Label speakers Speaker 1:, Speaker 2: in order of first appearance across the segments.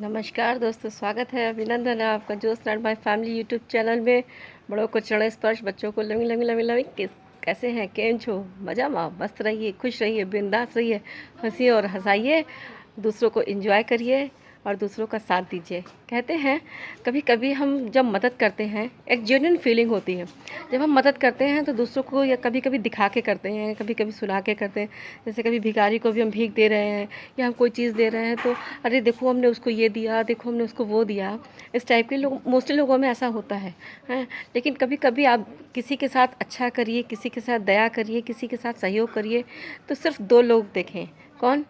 Speaker 1: नमस्कार दोस्तों, स्वागत है, अभिनंदन है आपका जोश and my family YouTube channel में। बड़ों को चरण स्पर्श, बच्चों को लवी लवी लवी लवी किस कैसे हैं, केम छो, मजा में मस्त रहिए, खुश रहिए, बिंदास रहिए, हंसिए और हंसाइए, दूसरों को एंजॉय करिए और दूसरों का साथ दीजिए। कहते हैं कभी कभी हम जब मदद करते हैं एक जेन्युइन फीलिंग होती है। जब हम मदद करते हैं तो दूसरों को या कभी कभी दिखा के करते हैं, कभी कभी सुना के करते हैं। जैसे कभी भिखारी को भी हम भीख दे रहे हैं या हम कोई चीज़ दे रहे हैं तो अरे देखो हमने उसको ये दिया, देखो हमने उसको वो दिया। इस टाइप के लोग मोस्टली लोगों में ऐसा होता है हैं। लेकिन कभी कभी आप किसी के साथ अच्छा करिए, किसी के साथ दया करिए, किसी के साथ सहयोग करिए तो सिर्फ दो लोग देखें। कौन?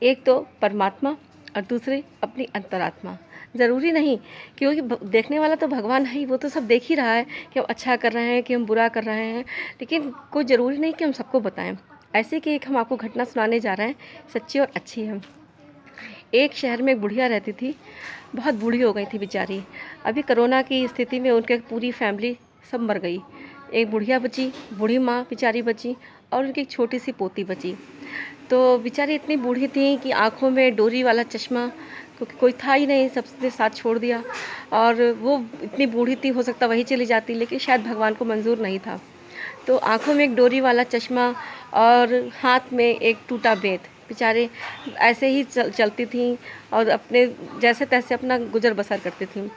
Speaker 1: एक तो परमात्मा और दूसरी अपनी अंतरात्मा। ज़रूरी नहीं, क्योंकि देखने वाला तो भगवान है ही, वो तो सब देख ही रहा है कि हम अच्छा कर रहे हैं कि हम बुरा कर रहे हैं। लेकिन कोई ज़रूरी नहीं कि हम सबको बताएं। ऐसे कि एक हम आपको घटना सुनाने जा रहे हैं, सच्ची और अच्छी है। एक शहर में एक बुढ़िया रहती थी, बहुत बूढ़ी हो गई थी बेचारी। अभी कोरोना की स्थिति में उनके पूरी फैमिली सब मर गई। एक बुढ़िया बची, बूढ़ी माँ बेचारी बची और उनकी एक छोटी सी पोती बची। तो बेचारी इतनी बूढ़ी थी कि आँखों में डोरी वाला चश्मा, क्योंकि कोई था ही नहीं, सबने साथ छोड़ दिया। और वो इतनी बूढ़ी थी, हो सकता वही चली जाती, लेकिन शायद भगवान को मंजूर नहीं था। तो आँखों में एक डोरी वाला चश्मा और हाथ में एक टूटा बेत, बेचारे ऐसे ही चलती थीं और अपने जैसे तैसे अपना गुजर बसर करती थीं।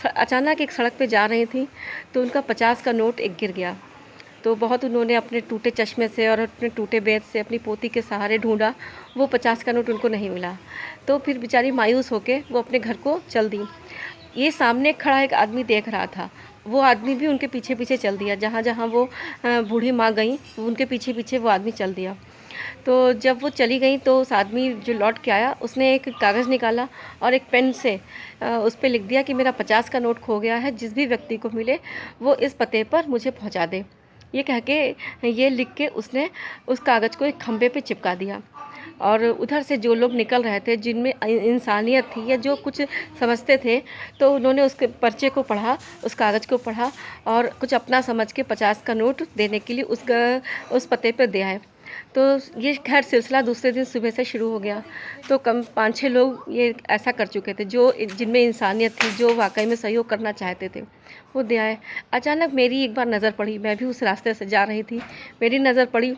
Speaker 1: अचानक एक सड़क पे जा रही थीं तो उनका 50 का नोट एक गिर गया। तो बहुत उन्होंने अपने टूटे चश्मे से और अपने टूटे बेत से अपनी पोती के सहारे ढूंढा, वो 50 का नोट उनको नहीं मिला। तो फिर बेचारी मायूस होके वो अपने घर को चल दी। ये सामने खड़ा एक आदमी देख रहा था, वो आदमी भी उनके पीछे पीछे चल दिया। जहाँ जहाँ वो बूढ़ी माँ गई, उनके पीछे पीछे वो आदमी चल दिया। तो जब वो चली गई तो उस आदमी जो लौट के आया, उसने एक कागज़ निकाला और एक पेन से उस पर लिख दिया कि मेरा 50 का नोट खो गया है, जिस भी व्यक्ति को मिले वो इस पते पर मुझे पहुंचा दे। ये कह के, ये लिख के उसने उस कागज़ को एक खंभे पे चिपका दिया। और उधर से जो लोग निकल रहे थे, जिनमें इंसानियत थी या जो कुछ समझते थे, तो उन्होंने उसके पर्चे को पढ़ा, उस कागज़ को पढ़ा और कुछ अपना समझ के 50 का नोट देने के लिए उस पते पर दे आए। तो ये खैर सिलसिला दूसरे दिन सुबह से शुरू हो गया। तो कम 5-6 लोग ये ऐसा कर चुके थे, जो जिनमें इंसानियत थी, जो वाकई में सहयोग करना चाहते थे, वो दे आए। अचानक मेरी एक बार नज़र पड़ी, मैं भी उस रास्ते से जा रही थी, मेरी नज़र पड़ी।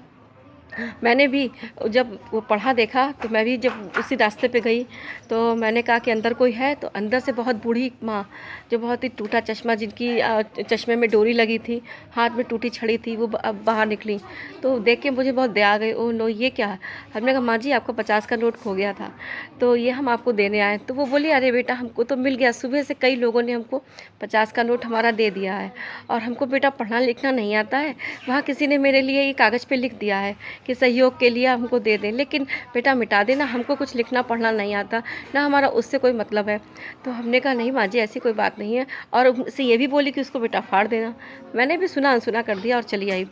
Speaker 1: मैंने भी जब वो पढ़ा देखा तो मैं भी जब उसी रास्ते पे गई तो मैंने कहा कि अंदर कोई है। तो अंदर से बहुत बूढ़ी माँ, जो बहुत ही टूटा चश्मा, जिनकी चश्मे में डोरी लगी थी, हाथ में टूटी छड़ी थी, वो बाहर निकली। तो देख के मुझे बहुत दया आ गई। ओह नो, ये क्या है? हमने कहा माँ जी, आपका 50 का नोट खो गया था, तो ये हम आपको देने आए। तो वो बोली अरे बेटा, हमको तो मिल गया, सुबह से कई लोगों ने हमको 50 का नोट हमारा दे दिया है, और हमको बेटा पढ़ना लिखना नहीं आता है। वहाँ किसी ने मेरे लिए ये कागज़ पे लिख दिया है कि सहयोग के लिए हमको दे दें, लेकिन बेटा मिटा देना, हमको कुछ लिखना पढ़ना नहीं आता, ना हमारा उससे कोई मतलब है। तो हमने कहा नहीं माँ जी, ऐसी कोई बात नहीं है। और उससे ये भी बोली कि उसको बेटा फाड़ देना। मैंने भी सुना अनसुना कर दिया और चली आई।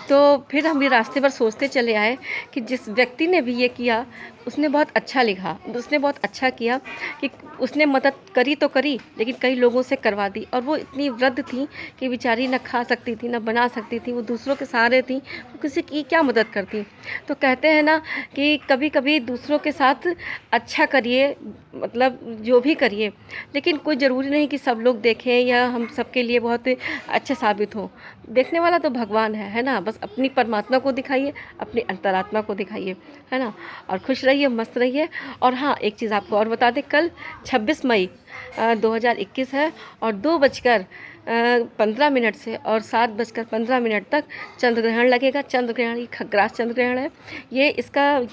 Speaker 1: तो फिर हम ये रास्ते पर सोचते चले आए कि जिस व्यक्ति ने भी ये किया, उसने बहुत अच्छा लिखा, उसने बहुत अच्छा किया कि उसने मदद करी तो करी, लेकिन कई लोगों से करवा दी। और वो इतनी वृद्ध थी कि बेचारी न खा सकती थी, न बना सकती थी, वो दूसरों के सहारे थी, वो किसी की क्या मदद करती। तो कहते हैं ना कि कभी कभी दूसरों के साथ अच्छा करिए, मतलब जो भी करिए, लेकिन कोई ज़रूरी नहीं कि सब लोग देखें या हम सबके लिए बहुत अच्छे साबित हों। देखने वाला तो भगवान है ना। बस अपनी परमात्मा को दिखाइए, अपनी अंतरात्मा को दिखाइए, है ना। और खुश रहिए, मस्त रहिए। और हाँ, एक चीज़ आपको और बता दें, कल 26 मई 2021 है और 2:15 से और 7:15 तक चंद्र ग्रहण लगेगा। चंद्र ग्रहण, ये खग्रास चंद्र ग्रहण है। ये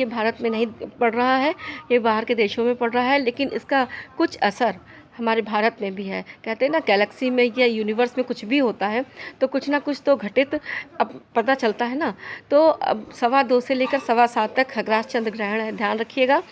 Speaker 1: भारत में नहीं पड़ रहा है, ये बाहर के देशों में पड़ रहा है, लेकिन इसका कुछ असर हमारे भारत में भी है। कहते हैं ना, गैलेक्सी में या यूनिवर्स में कुछ भी होता है तो कुछ ना कुछ तो घटित अब पता चलता है ना। तो अब 2:15 से लेकर 7:15 तक खग्रास चंद्र ग्रहण है, ध्यान रखिएगा।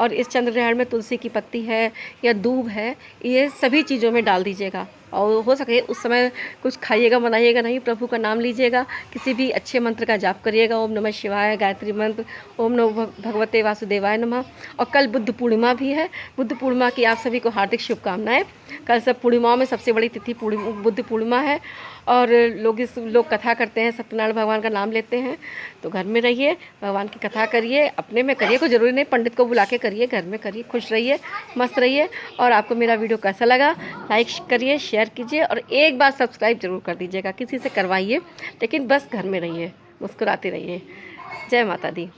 Speaker 1: और इस चंद्र ग्रहण में तुलसी की पत्ती है या दूब है, ये सभी चीज़ों में डाल दीजिएगा। और हो सके उस समय कुछ खाइएगा बनाइएगा नहीं, प्रभु का नाम लीजिएगा, किसी भी अच्छे मंत्र का जाप करिएगा, ओम नमः शिवाय, गायत्री मंत्र, ओम नमो भगवते वासुदेवाय नमः। और कल बुद्ध पूर्णिमा भी है। बुद्ध पूर्णिमा की आप सभी को हार्दिक शुभकामनाएं। कल सब पूर्णिमाओं में सबसे बड़ी तिथि बुद्ध पूर्णिमा है। और लोग कथा करते हैं, सत्यनारायण भगवान का नाम लेते हैं। तो घर में रहिए, भगवान की कथा करिए, अपने में करिए, कोई ज़रूरी नहीं पंडित को बुला के करिए, घर में करिए, खुश रहिए, मस्त रहिए। और आपको मेरा वीडियो कैसा लगा लाइक करिए, शेयर कीजिए और एक बार सब्सक्राइब जरूर कर दीजिएगा, किसी से करवाइए, लेकिन बस घर में रहिए, मुस्कुराते रहिए। जय माता दी।